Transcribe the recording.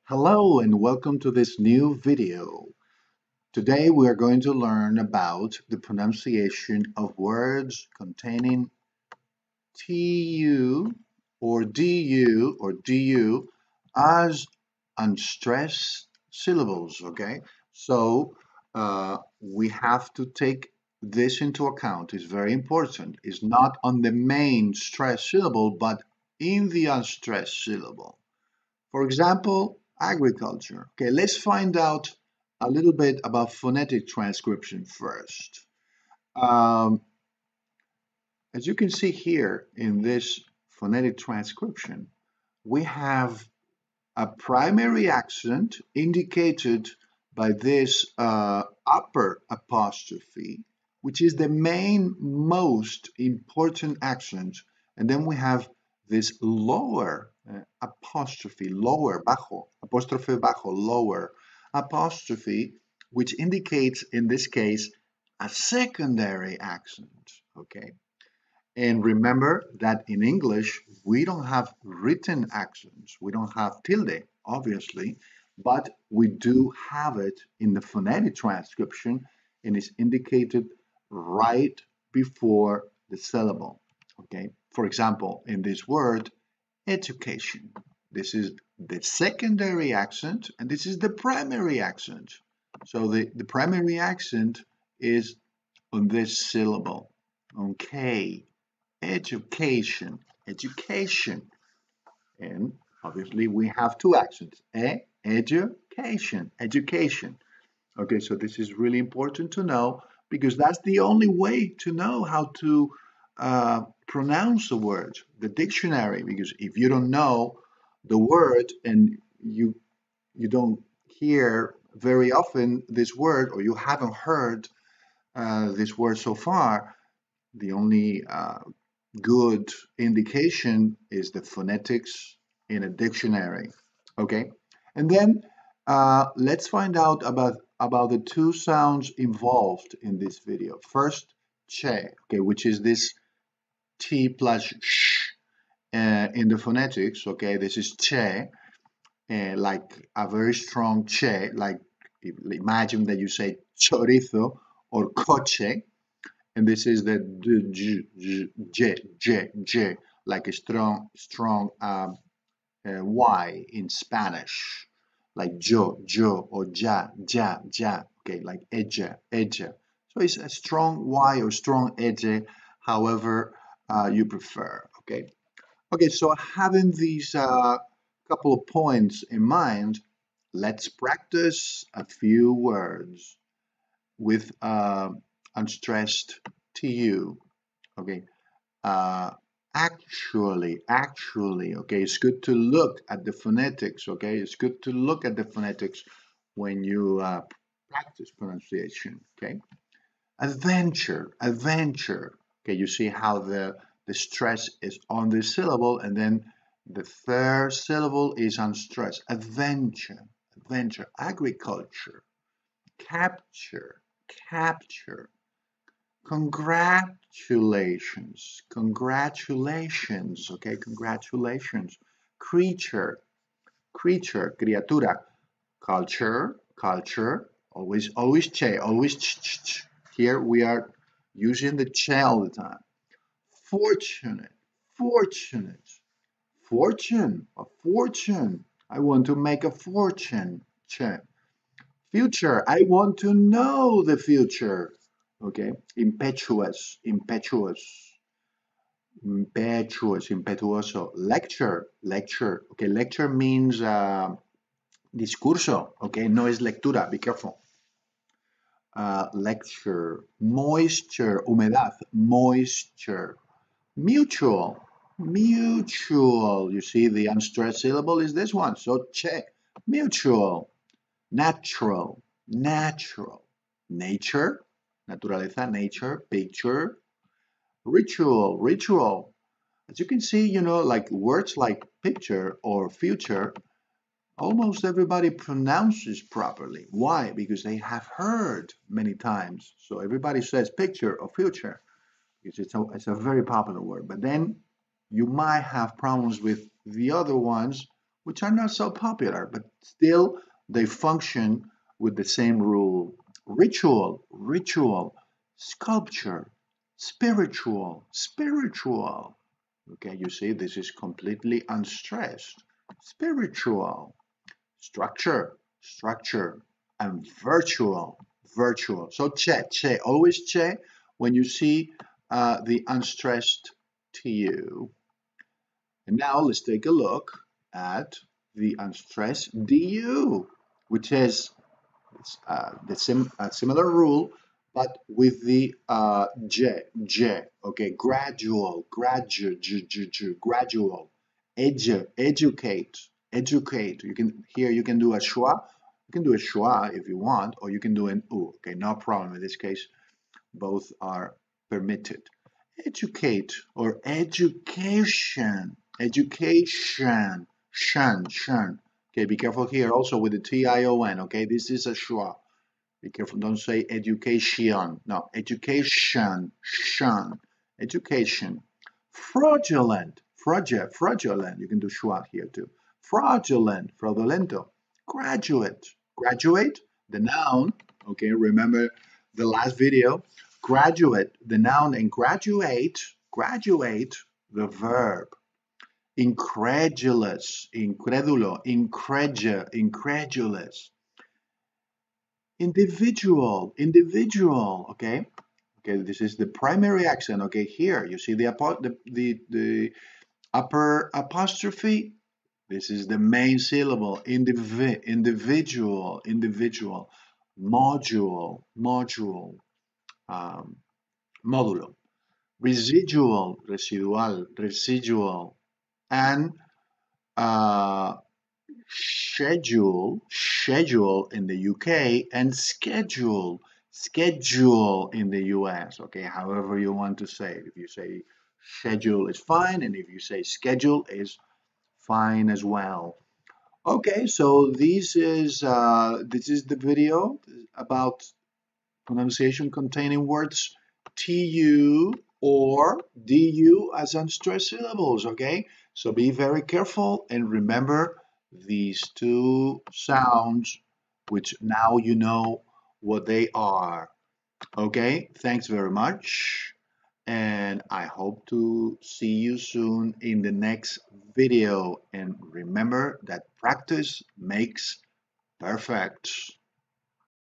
Hello and welcome to this new video. Today we are going to learn about the pronunciation of words containing TU or DU as unstressed syllables, okay? So we have to take this into account. It's very important. It's not on the main stressed syllable, but in the unstressed syllable. For example, agriculture. Okay, let's find out a little bit about phonetic transcription first. Um, as you can see here in this phonetic transcription, we have a primary accent indicated by this upper apostrophe, which is the main most important accent. And then we have this lower apostrophe, lower, bajo, apostrophe bajo, lower apostrophe, which indicates in this case a secondary accent. Okay. And remember that in English, we don't have written accents. We don't have tilde, obviously, but we do have it in the phonetic transcription and it's indicated right before the syllable. Okay. For example, in this word, education, this is the secondary accent and this is the primary accent. So the primary accent is on this syllable. Okay. Education, education. And obviously we have two accents, education, education. Okay, so this is really important to know because that's the only way to know how to pronounce the word, the dictionary, because if you don't know the word and you don't hear very often this word or you haven't heard this word so far, the only good indication is the phonetics in a dictionary. Okay, and then let's find out about the two sounds involved in this video. First, che, okay, which is this t plus sh in the phonetics. Okay, this is che, like a very strong che, like imagine that you say chorizo or coche, and this is the j, like a strong y in Spanish, like yo, or ja, okay, like ella. So it's a strong y or strong edge, however you prefer, okay? Okay, so having these couple of points in mind, let's practice a few words with unstressed tu. Okay. Uh, actually, okay, it's good to look at the phonetics. Okay, it's good to look at the phonetics when you practice pronunciation. Okay. Adventure. Okay, you see how the stress is on the syllable, and then the third syllable is unstressed. Adventure. Agriculture. Capture. Congratulations, okay, congratulations. Criatura. Culture, always che, always ch. Here we are using the che all the time. Fortunate, a fortune. I want to make a fortune, che. Future, I want to know the future. Okay, impetuoso. Lecture. Okay, lecture means discurso. Okay, no es lectura. Be careful. Lecture. Moisture, humedad. Moisture. Mutual. You see, the unstressed syllable is this one. So che. Mutual. Natural. Nature. Naturaleza, nature. Picture. Ritual. As you can see, like words like picture or future, almost everybody pronounces properly. Why? Because they have heard many times. So everybody says picture or future because it's a very popular word. But then you might have problems with the other ones, which are not so popular, but still they function with the same rule. Ritual, ritual, sculpture, spiritual, spiritual. Okay, you see, this is completely unstressed. Spiritual, structure, structure, and virtual, virtual. So che, always che when you see the unstressed TU. And now let's take a look at the unstressed DU, which is a similar rule, but with the J, okay, gradual, gradual, educate, educate. You can here you can do a schwa, you can do a schwa if you want, or you can do an u. Okay, no problem in this case. Both are permitted. Educate or education, education, shan. Okay, be careful here also with the tion. Okay, this is a schwa. Be careful, don't say education. No, education, shan, education. Fraudulent, fraudulent. You can do schwa here too. Fraudulent, fraudulento. Graduate, graduate, the noun. Okay, remember the last video. Graduate, the noun, and graduate, graduate, the verb. Incredulous, incredulo, incredulous. Individual, individual, okay? Okay, this is the primary accent, okay? Here, you see the upper apostrophe? This is the main syllable, individual, individual, module, module, um, módulo, residual, residual, residual, and uh, schedule in the UK, and schedule in the US. Okay, however you want to say it. If you say schedule is fine, and if you say schedule is fine as well. Okay, so this is the video about pronunciation containing words TU or DU as unstressed syllables, okay? So be very careful and remember these two sounds, which now you know what they are. Okay, thanks very much. And I hope to see you soon in the next video. And remember that practice makes perfect.